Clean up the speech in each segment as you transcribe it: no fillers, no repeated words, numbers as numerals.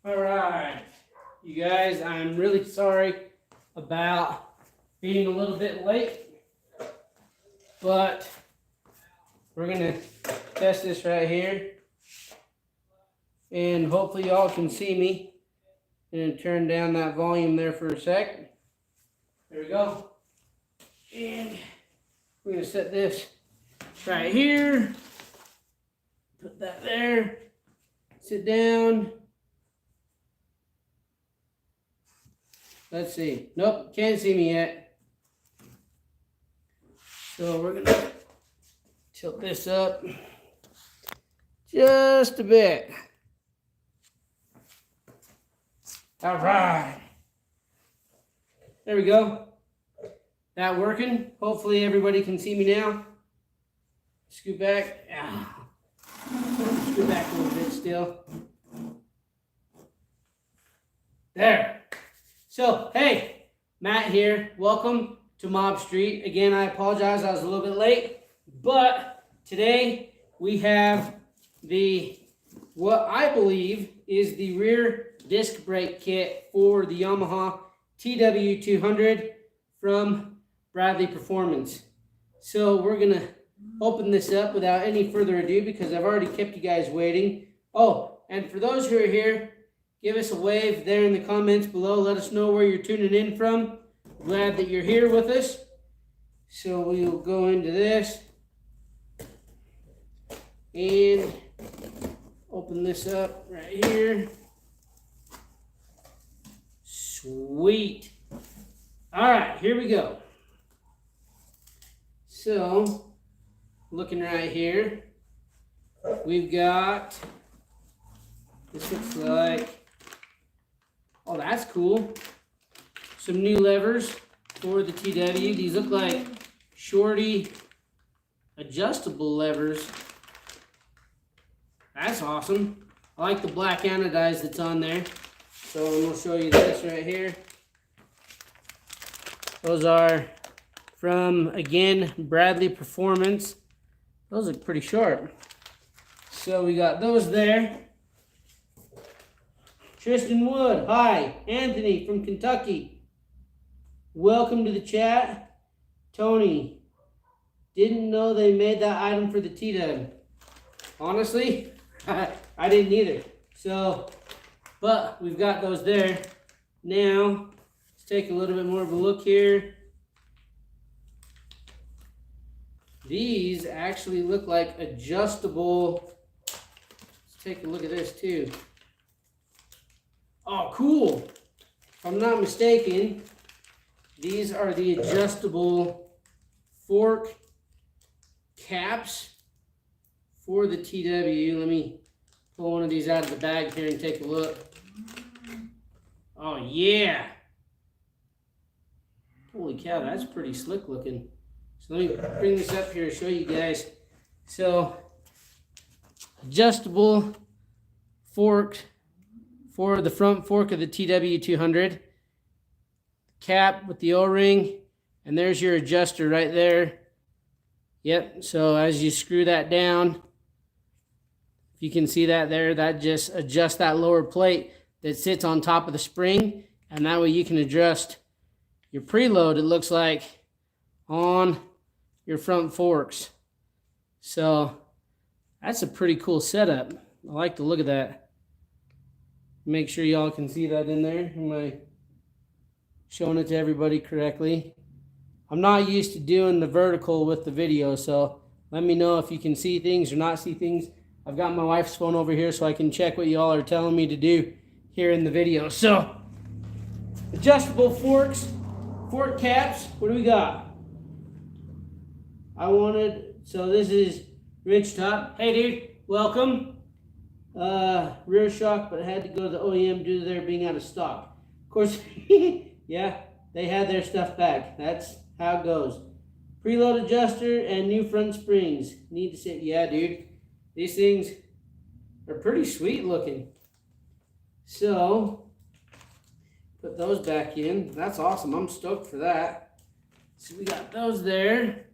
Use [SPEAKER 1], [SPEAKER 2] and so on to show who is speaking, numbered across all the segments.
[SPEAKER 1] All right, you guys, I'm really sorry about being a little bit late, but we're gonna test this right here, and hopefully y'all can see me. I'm gonna turn down that volume there for a sec. There we go. And we're gonna set this right here. Put that there. Sit down. Let's see. Nope, can't see me yet. So we're gonna tilt this up just a bit. All right. There we go. That working? Hopefully everybody can see me now. Scoot back. Scoot back a little bit still. There. So, hey, Matt here. Welcome to Mob Street. Again, I apologize, I was a little bit late, but today we have what I believe is the rear disc brake kit for the Yamaha TW200 from Bradley Performance. So we're gonna open this up without any further ado because I've already kept you guys waiting. Oh, and for those who are here, give us a wave there in the comments below. Let us know where you're tuning in from. Glad that you're here with us. So we'll go into this and open this up right here. Sweet. All right, here we go. So, looking right here, we've got, this looks like, oh, that's cool. Some new levers for the TW. These look like shorty adjustable levers. That's awesome. I like the black anodized that's on there. So I'm going to show you this right here. Those are from, again, Bradley Performance. Those look pretty sharp. So we got those there. Tristan Wood, hi. Anthony from Kentucky. Welcome to the chat. Tony, didn't know they made that item for the TW. Honestly, I didn't either. So, but we've got those there. Now, let's take a little bit more of a look here. These actually look like adjustable. Let's take a look at this too. Oh, cool. If I'm not mistaken, these are the adjustable fork caps for the TW. Let me pull one of these out of the bag here and take a look. Oh, yeah. Holy cow, that's pretty slick looking. So let me bring this up here to show you guys. So, adjustable fork for the front fork of the TW200. Cap with the O-ring, and there's your adjuster right there. Yep, so as you screw that down, if you can see that there, that just adjusts that lower plate that sits on top of the spring, and that way you can adjust your preload, it looks like, on your front forks. So that's a pretty cool setup. I like the look of that. Make sure y'all can see that in there. Am I showing it to everybody correctly? I'm not used to doing the vertical with the video, so let me know if you can see things or not see things. I've got my wife's phone over here so I can check what y'all are telling me to do here in the video. So, adjustable forks, fork caps, what do we got? So this is Rich Top. Hey dude, welcome. Rear shock, but I had to go to the OEM due to their being out of stock. Of course, yeah, they had their stuff back. That's how it goes. Preload adjuster and new front springs. Need to say, yeah, dude. These things are pretty sweet looking. So, put those back in. That's awesome. I'm stoked for that. So we got those there.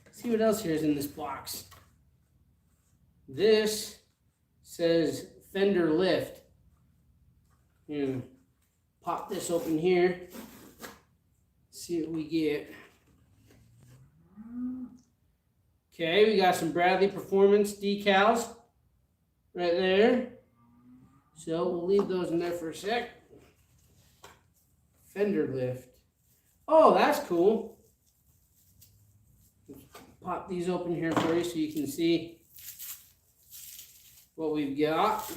[SPEAKER 1] Let's see what else here is in this box. This says fender lift. And pop this open here. See what we get. Okay, we got some Bradley Performance decals right there. So we'll leave those in there for a sec. Fender lift. Oh, that's cool. Pop these open here for you so you can see what we've got.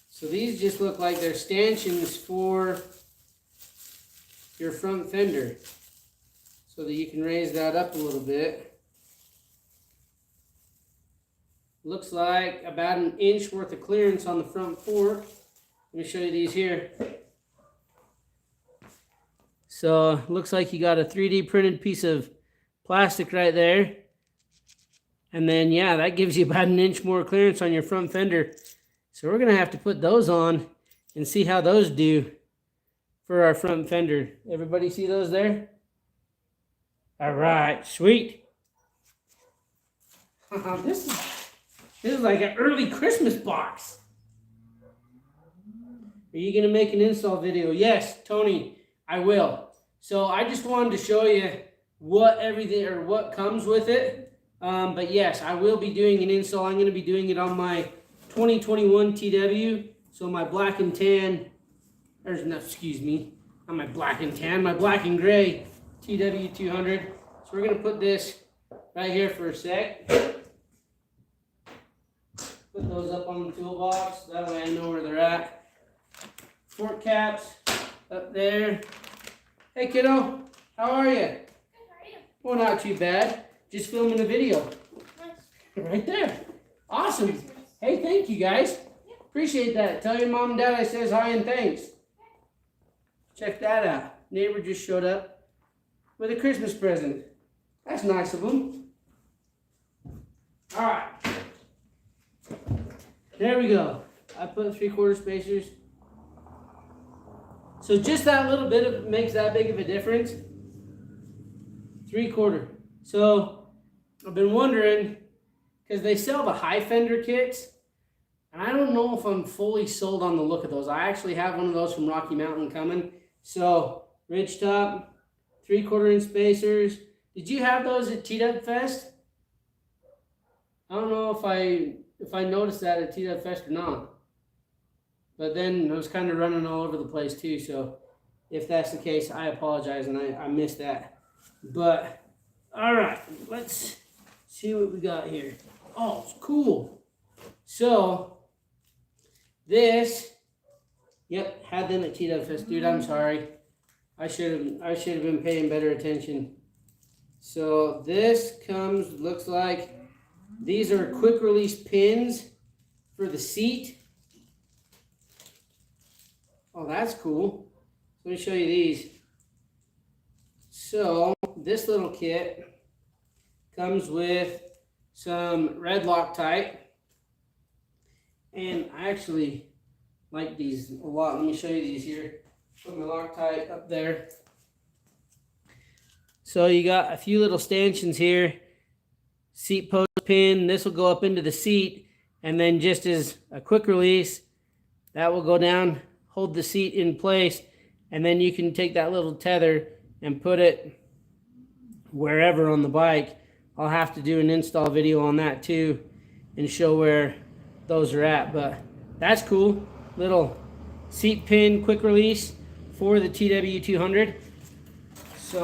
[SPEAKER 1] So these just look like they're stanchions for your front fender so that you can raise that up a little bit. Looks like about an inch worth of clearance on the front fork. Let me show you these here. So looks like you got a 3D printed piece of plastic right there. And then yeah, that gives you about an inch more clearance on your front fender. So we're gonna have to put those on and see how those do for our front fender. Everybody see those there? All right, sweet. This is like an early Christmas box. Are you gonna make an install video? Yes, Tony, I will. So I just wanted to show you what comes with it. But yes, I will be doing an install. I'm gonna be doing it on my 2021 TW, so my black and tan, not my black and tan, my black and gray TW200. So we're gonna put this right here for a sec. Put those up on the toolbox, that way I know where they're at. Fork caps up there. Hey kiddo, how are you?
[SPEAKER 2] Good, how are you?
[SPEAKER 1] Well, not too bad. Just filming a video.
[SPEAKER 2] Nice.
[SPEAKER 1] Right there. Awesome. Hey, thank you guys. Appreciate that. Tell your mom and dad I says hi and thanks. Check that out. Neighbor just showed up with a Christmas present. That's nice of him. All right. There we go. I put 3/4 spacers. So just that little bit of makes that big of a difference. 3/4. So I've been wondering, because they sell the high fender kits, and I don't know if I'm fully sold on the look of those. I actually have one of those from Rocky Mountain coming. So ridge top, 3/4 inch spacers. Did you have those at TW Fest? I don't know if I noticed that at TW Fest or not. But then I was kind of running all over the place too. So if that's the case, I apologize and I missed that. But all right, let's see what we got here. Oh, it's cool. So this, yep, had them at TW Fest. Dude, I'm sorry. I should have been paying better attention. So this looks like these are quick release pins for the seat. Oh, that's cool. Let me show you these. So this little kit comes with some red Loctite, and I actually like these a lot. Let me show you these here. Put my Loctite up there. So you got a few little stanchions here. Seat post pin. This will go up into the seat, and then just as a quick release, that will go down, hold the seat in place, and then you can take that little tether and put it wherever on the bike. I'll have to do an install video on that too and show where those are at, but that's cool. Little seat pin quick release for the TW200. So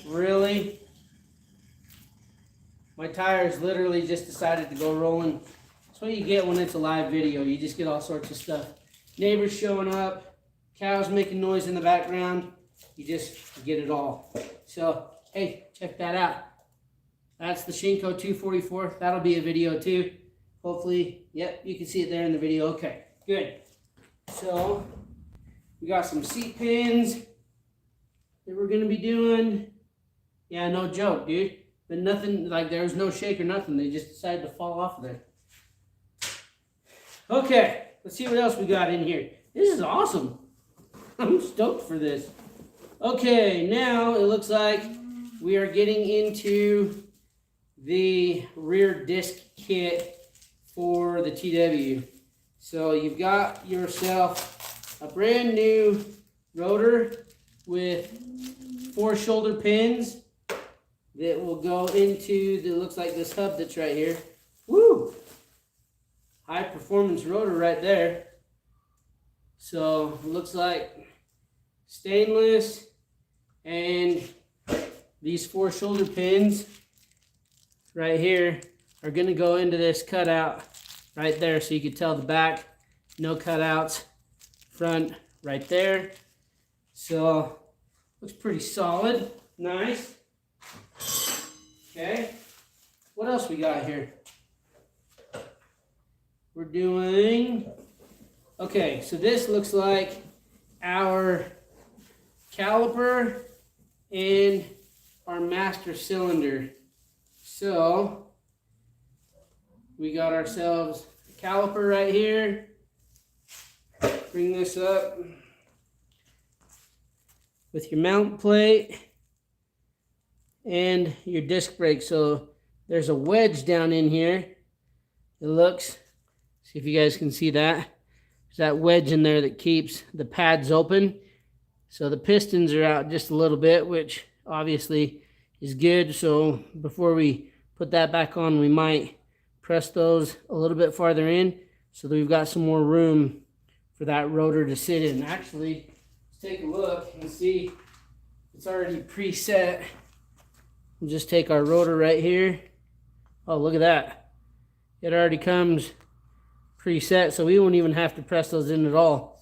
[SPEAKER 1] really, my tires literally just decided to go rolling. That's what you get when it's a live video. You just get all sorts of stuff. Neighbors showing up, cows making noise in the background. You just get it all. So, hey, check that out. That's the Shinko 244. That'll be a video too. Hopefully, yep, you can see it there in the video. Okay, good. So, we got some seat pins that we're going to be doing. Yeah, no joke, dude. But nothing, like there was no shake or nothing. They just decided to fall off of there. Okay, let's see what else we got in here. This is awesome. I'm stoked for this. Okay, now it looks like we are getting into the rear disc kit for the TW. So you've got yourself a brand new rotor with 4 shoulder pins that will go into, that looks like this hub that's right here. Woo! High performance rotor right there. So it looks like stainless, and these 4 shoulder pins right here are going to go into this cutout right there, so you can tell the back, no cutouts, front right there. So looks pretty solid, nice. Okay, what else we got here? We're doing, okay, so this looks like our caliper and our master cylinder. So we got ourselves a caliper right here. Bring this up with your mount plate and your disc brake. So there's a wedge down in here. It looks, see if you guys can see that. There's that wedge in there that keeps the pads open. So the pistons are out just a little bit, which obviously is good. So before we put that back on, we might press those a little bit farther in so that we've got some more room for that rotor to sit in. Actually, let's take a look and see. It's already preset. We'll just take our rotor right here. Oh, look at that. It already comes preset, so we won't even have to press those in at all.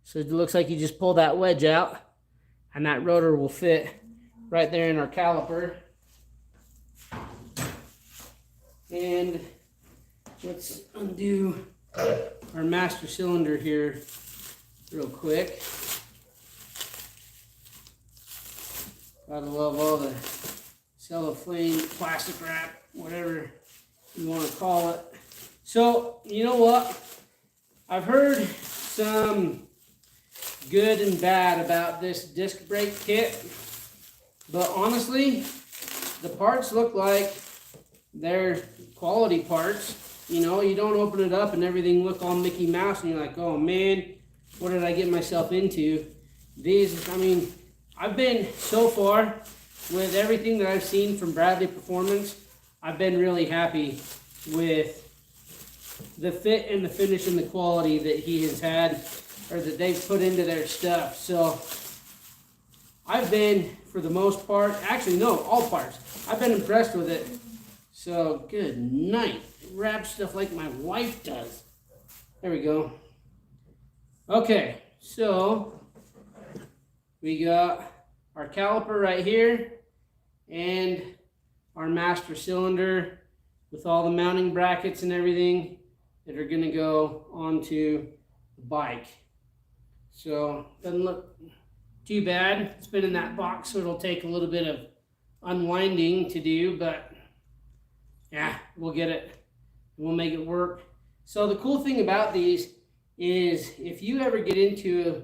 [SPEAKER 1] So it looks like you just pull that wedge out and that rotor will fit right there in our caliper. And let's undo our master cylinder here real quick. Gotta love all the cellophane, plastic wrap, whatever you want to call it. So, you know what? I've heard some good and bad about this disc brake kit, but honestly, the parts look like they're quality parts. You know, you don't open it up and everything look all Mickey Mouse and you're like, oh man, what did I get myself into? These, I mean, I've been so far with everything that I've seen from Bradley Performance, I've been really happy with the fit and the finish and the quality that he has had, or that they've put into their stuff. So I've been, for the most part, actually no, all parts, I've been impressed with it. So good night. Wrap stuff like my wife does. There we go. Okay, so we got our caliper right here and our master cylinder with all the mounting brackets and everything that are going to go onto the bike. So doesn't look too bad. It's been in that box, so it'll take a little bit of unwinding to do, but yeah, we'll get it. We'll make it work. So the cool thing about these is if you ever get into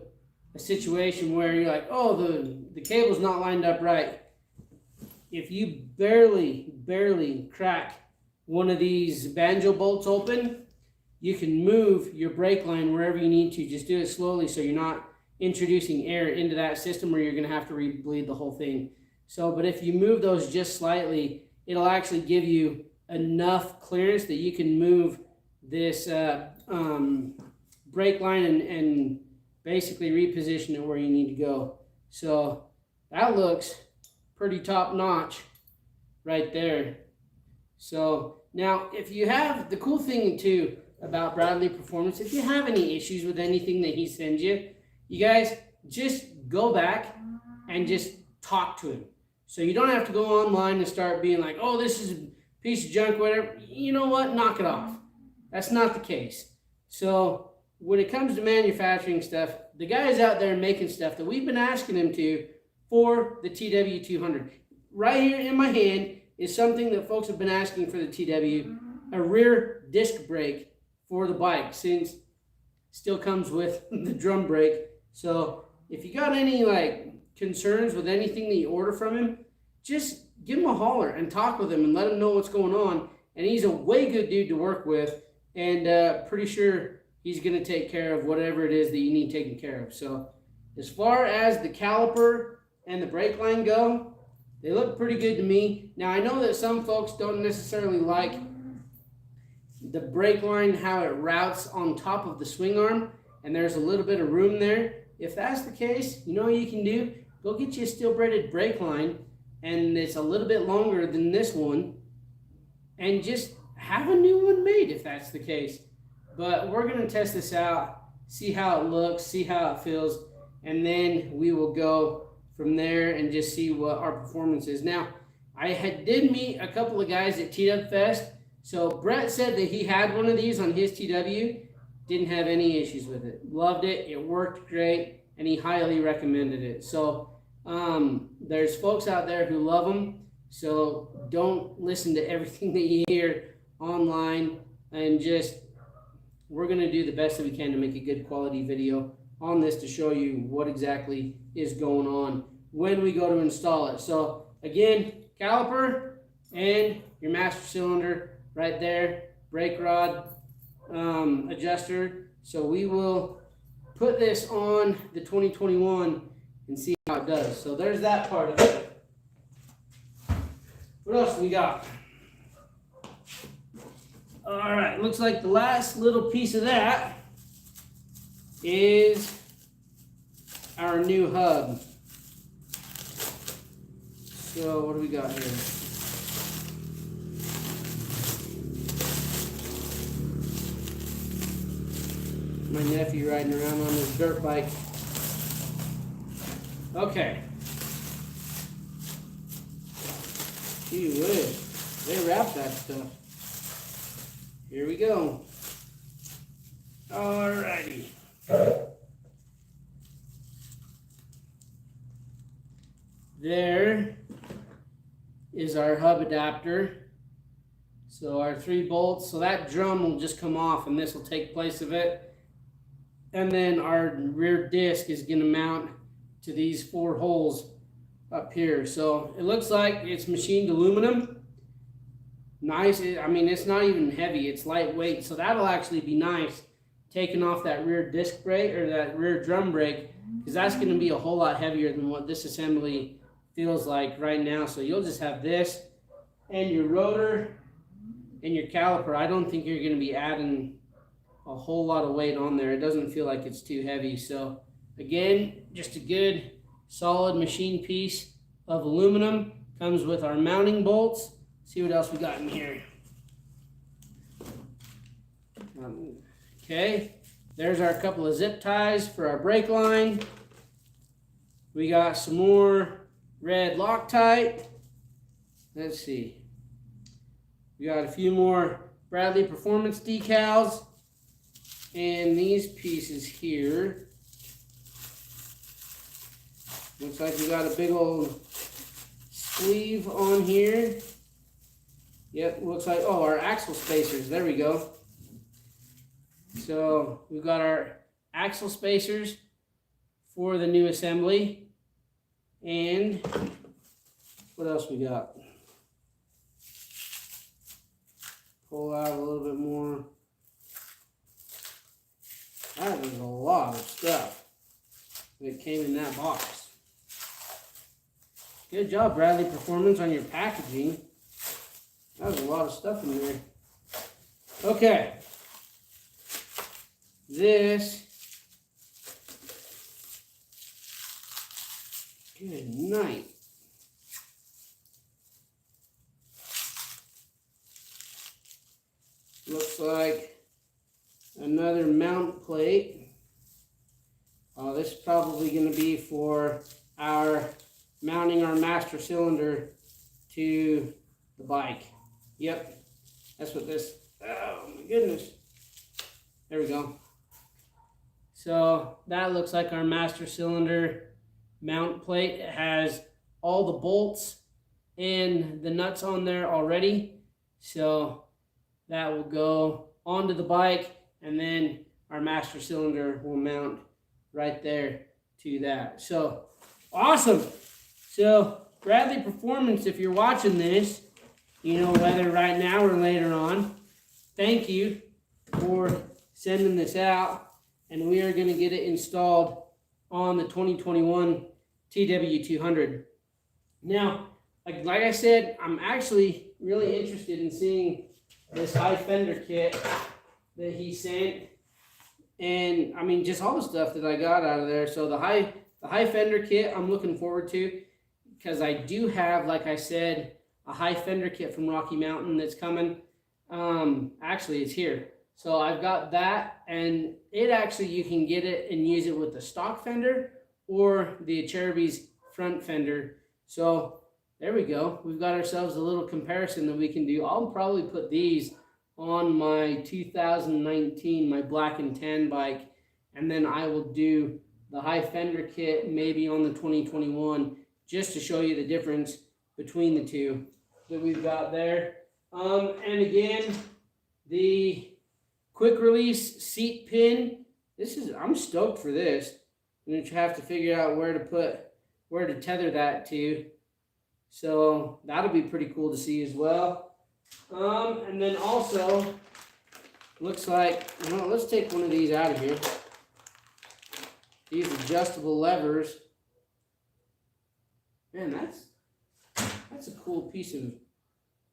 [SPEAKER 1] a situation where you're like, oh, the cable's not lined up right. If you barely crack one of these banjo bolts open, you can move your brake line wherever you need to. Just do it slowly so you're not introducing air into that system where you're going to have to re-bleed the whole thing. So, but if you move those just slightly, it'll actually give you enough clearance that you can move this brake line and basically reposition it where you need to go. So that looks pretty top notch right there. So now if you have, the cool thing too about Bradley Performance, if you have any issues with anything that he sends you, you guys just go back and just talk to him. So you don't have to go online and start being like, oh, this is a piece of junk, whatever. You know what? Knock it off. That's not the case. So when it comes to manufacturing stuff, the guys out there making stuff that we've been asking them to for the TW200. Right here in my hand is something that folks have been asking for the TW, a rear disc brake for the bike, since it still comes with the drum brake. So if you got any like concerns with anything that you order from him, just give him a holler and talk with him and let him know what's going on. And he's a way good dude to work with, and pretty sure he's going to take care of whatever it is that you need taken care of. So as far as the caliper and the brake line go, they look pretty good to me. Now, I know that some folks don't necessarily like the brake line, how it routes on top of the swing arm, and there's a little bit of room there. If that's the case, you know what you can do? Go get you a steel braided brake line, and it's a little bit longer than this one, and just have a new one made if that's the case. But we're going to test this out, see how it looks, see how it feels, and then we will go from there and just see what our performance is. Now, I did meet a couple of guys at TW Fest. So Brett said that he had one of these on his TW, didn't have any issues with it. Loved it, it worked great, and he highly recommended it. So there's folks out there who love them, so don't listen to everything that you hear online, and just, we're going to do the best that we can to make a good quality video on this to show you what exactly is going on when we go to install it. So again, caliper and your master cylinder right there, brake rod adjuster. So we will put this on the 2021 and see how it does. So there's that part of it. What else we got? All right, looks like the last little piece of that is our new hub. So what do we got here? My nephew riding around on his dirt bike. Okay. Gee whiz, they wrap that stuff. Here we go. Alrighty. There is our hub adapter. So our 3 bolts. So that drum will just come off and this will take place of it. And then our rear disc is going to mount to these 4 holes up here. So it looks like it's machined aluminum. Nice. I mean, it's not even heavy, it's lightweight, so that'll actually be nice taking off that rear disc brake or that rear drum brake, because that's going to be a whole lot heavier than what this assembly feels like right now. So you'll just have this and your rotor and your caliper. I don't think you're going to be adding a whole lot of weight on there. It doesn't feel like it's too heavy. So again, just a good solid machine piece of aluminum. Comes with our mounting bolts. See what else we got in here. Okay, there's our couple of zip ties for our brake line. We got some more red Loctite. Let's see. We got a few more Bradley Performance decals. And these pieces here. Looks like we got a big old sleeve on here. Yep, looks like, oh, our axle spacers, there we go. So we've got our axle spacers for the new assembly. And what else we got? Pull out a little bit more. That is a lot of stuff that came in that box. Good job, Bradley Performance, on your packaging. That was a lot of stuff in there. Okay. This. Good night. Looks like another mount plate. Oh, this is probably going to be for our mounting our master cylinder to the bike. Yep, that's what this, oh my goodness. There we go. So that looks like our master cylinder mount plate. It has all the bolts and the nuts on there already. So that will go onto the bike, and then our master cylinder will mount right there to that. So awesome. So Bradley Performance, if you're watching this, you know, whether right now or later on, thank you for sending this out, and we are going to get it installed on the 2021 TW200. Now, like I said, I'm actually really interested in seeing this high fender kit that he sent, and I mean just all the stuff that I got out of there. So the high fender kit I'm looking forward to, because I do have, like I said, a high fender kit from Rocky Mountain that's coming. Actually, it's here. So I've got that, and it actually, you can get it and use it with the stock fender or the Cheruby's front fender. So there we go. We've got ourselves a little comparison that we can do. I'll probably put these on my 2019, my black and tan bike, and then I will do the high fender kit maybe on the 2021, just to show you the difference between the two that we've got there. And again, the quick release seat pin. I'm stoked for this. I'm gonna have to figure out where to tether that to. So that'll be pretty cool to see as well. And then also, looks like, well, let's take one of these out of here. These adjustable levers. Man, that's a cool piece of,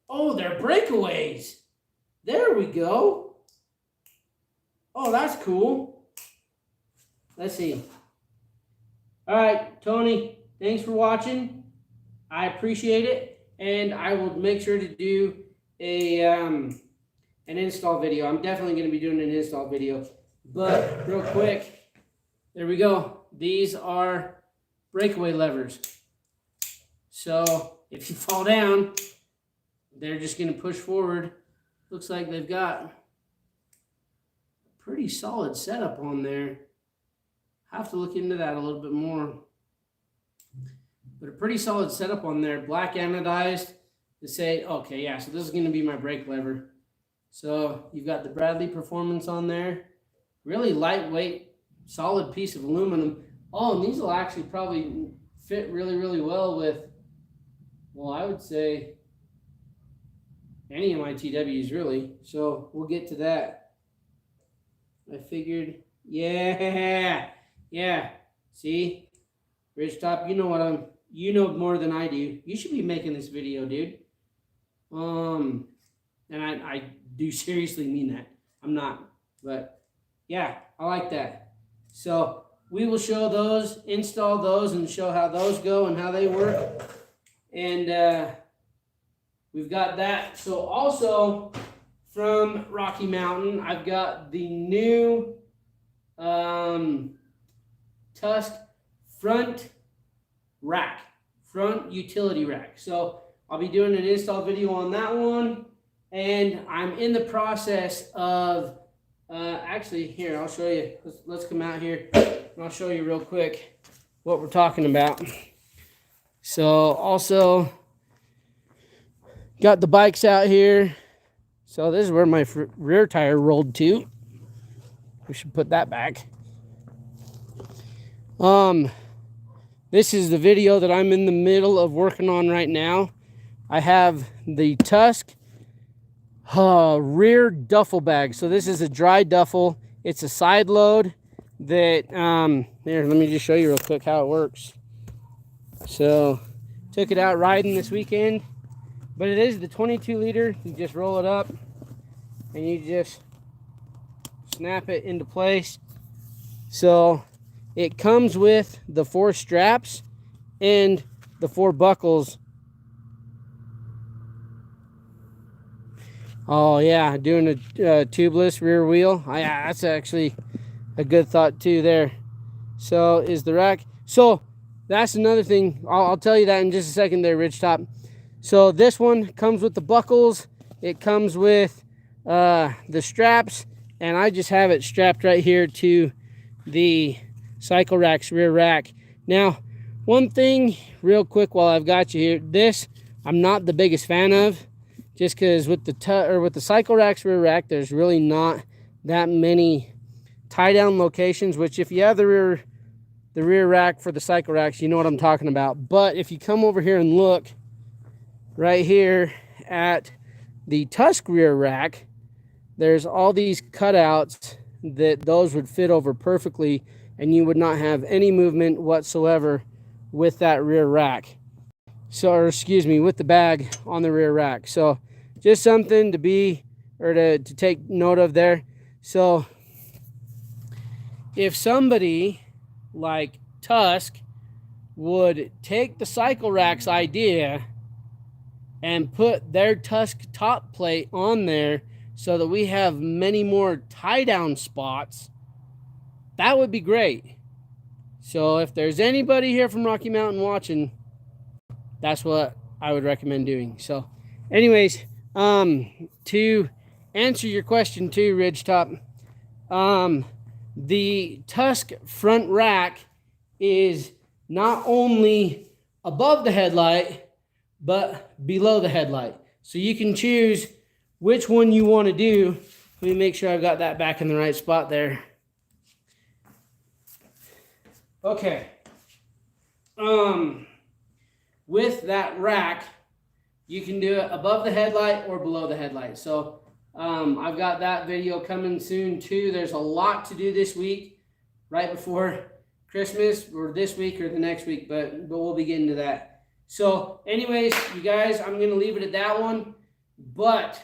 [SPEAKER 1] oh, they're breakaways. There we go. Oh, that's cool. Let's see. All right, Tony, thanks for watching. I appreciate it, and I will make sure to do an install video. I'm definitely going to be doing an install video. But real quick, there we go. These are breakaway levers. So if you fall down, they're just going to push forward. Looks like they've got a pretty solid setup on there. Have to look into that a little bit more. But a pretty solid setup on there. Black anodized to say, okay, yeah, so this is going to be my brake lever. So you've got the Bradley Performance on there. Really lightweight, solid piece of aluminum. Oh, and these will actually probably fit really, really well with, well, I would say any of my TWs, really. So we'll get to that. I figured, yeah. See, Rich Top, you know more than I do. You should be making this video, dude. And I do seriously mean that. I'm not, but yeah, I like that. So we will show those, install those, and show how those go and how they work. And we've got that. So also from Rocky Mountain, I've got the new Tusk front utility rack. So I'll be doing an install video on that one, and I'm in the process of actually, here, I'll show you. Let's come out here and I'll show you real quick what we're talking about. So also got the bikes out here. So this is where my rear tire rolled to. We should put that back. This is the video that I'm in the middle of working on right now. I have the Tusk rear duffel bag. So this is a dry duffel. It's a side load that, here, let me just show you real quick how it works. So, took it out riding this weekend. But it is the 22 liter. You just roll it up and you just snap it into place. So, it comes with the 4 straps and the 4 buckles. Oh yeah, doing a tubeless rear wheel. Yeah, that's actually a good thought too there. So is the rack. So that's another thing. I'll tell you that in just a second there, Rich Top. So this one comes with the buckles. It comes with the straps. And I just have it strapped right here to the Cycle Rack's rear rack. Now, one thing real quick while I've got you here. This I'm not the biggest fan of. Just because with the Cycle Rack's rear rack, there's really not that many tie-down locations, which if you have the rear the rear rack for the cycle racks, you know what I'm talking about. But if you come over here and look right here at the Tusk rear rack, there's all these cutouts that those would fit over perfectly, and you would not have any movement whatsoever with that rear rack. So, or excuse me, with the bag on the rear rack. So just something to be, or to take note of there. So if somebody like Tusk would take the cycle rack's idea and put their Tusk top plate on there so that we have many more tie down spots, that would be great. So if there's anybody here from Rocky Mountain watching, that's what I would recommend doing. So anyways, to answer your question too, Ridgetop, the Tusk front rack is not only above the headlight, but below the headlight. So you can choose which one you want to do. Let me make sure I've got that back in the right spot there. Okay. With that rack, you can do it above the headlight or below the headlight. So I've got that video coming soon too. There's a lot to do this week, right before Christmas, or this week or the next week, but we'll be getting to that. So anyways, you guys, I'm going to leave it at that one. But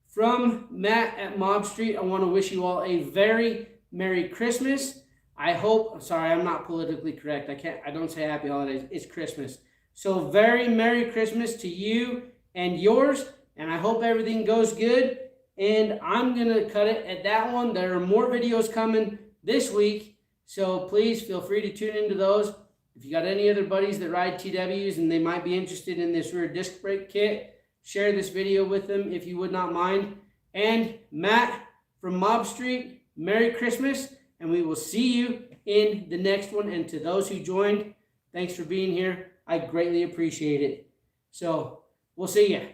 [SPEAKER 1] from Matt at Mob Street, I want to wish you all a very Merry Christmas. I hope, sorry, I'm not politically correct. I don't say Happy Holidays. It's Christmas. So very Merry Christmas to you and yours, and I hope everything goes good. And I'm going to cut it at that one. There are more videos coming this week, so please feel free to tune into those. If you got any other buddies that ride TWs and they might be interested in this rear disc brake kit, share this video with them if you would not mind. And Matt from Mob Street, Merry Christmas, and we will see you in the next one. And to those who joined, thanks for being here. I greatly appreciate it. So we'll see you.